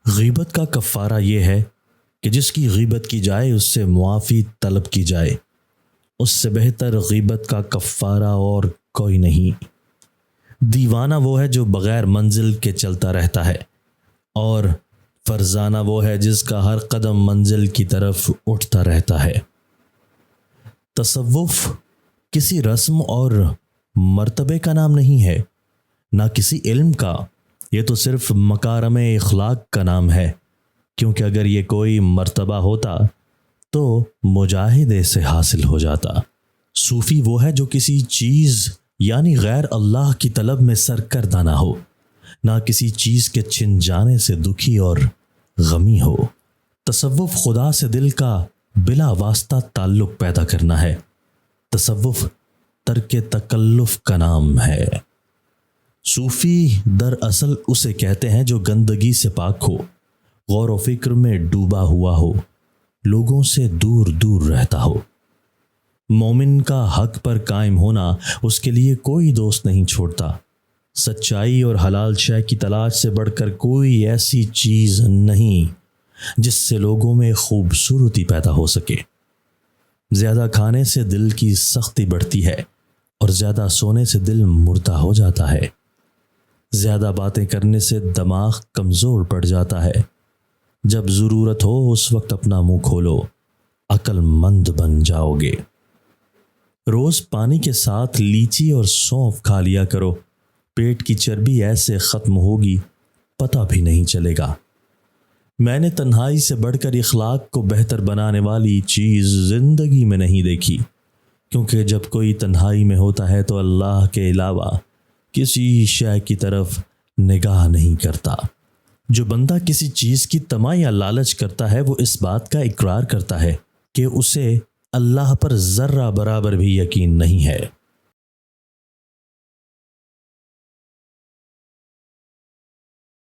غیبت کا کفارہ یہ ہے کہ جس کی غیبت کی جائے اس سے معافی طلب کی جائے، اس سے بہتر غیبت کا کفارہ اور کوئی نہیں۔ دیوانہ وہ ہے جو بغیر منزل کے چلتا رہتا ہے، اور فرزانہ وہ ہے جس کا ہر قدم منزل کی طرف اٹھتا رہتا ہے۔ تصوف کسی رسم اور مرتبے کا نام نہیں ہے، نہ کسی علم کا، یہ تو صرف مکارم اخلاق کا نام ہے، کیونکہ اگر یہ کوئی مرتبہ ہوتا تو مجاہدے سے حاصل ہو جاتا۔ صوفی وہ ہے جو کسی چیز یعنی غیر اللہ کی طلب میں سرگردہ نہ ہو، نہ کسی چیز کے چھن جانے سے دکھی اور غمی ہو۔ تصوف خدا سے دل کا بلا واسطہ تعلق پیدا کرنا ہے۔ تصوف ترک تکلف کا نام ہے۔ صوفی دراصل اسے کہتے ہیں جو گندگی سے پاک ہو، غور و فکر میں ڈوبا ہوا ہو، لوگوں سے دور دور رہتا ہو۔ مومن کا حق پر قائم ہونا اس کے لیے کوئی دوست نہیں چھوڑتا۔ سچائی اور حلال شے کی تلاش سے بڑھ کر کوئی ایسی چیز نہیں جس سے لوگوں میں خوبصورتی پیدا ہو سکے۔ زیادہ کھانے سے دل کی سختی بڑھتی ہے اور زیادہ سونے سے دل مردہ ہو جاتا ہے۔ زیادہ باتیں کرنے سے دماغ کمزور پڑ جاتا ہے۔ جب ضرورت ہو اس وقت اپنا منہ کھولو، عقل مند بن جاؤ گے۔ روز پانی کے ساتھ لیچی اور سونف کھا لیا کرو، پیٹ کی چربی ایسے ختم ہوگی پتہ بھی نہیں چلے گا۔ میں نے تنہائی سے بڑھ کر اخلاق کو بہتر بنانے والی چیز زندگی میں نہیں دیکھی، کیونکہ جب کوئی تنہائی میں ہوتا ہے تو اللہ کے علاوہ کسی شے کی طرف نگاہ نہیں کرتا۔ جو بندہ کسی چیز کی طمع یا لالچ کرتا ہے وہ اس بات کا اقرار کرتا ہے کہ اسے اللہ پر ذرہ برابر بھی یقین نہیں ہے۔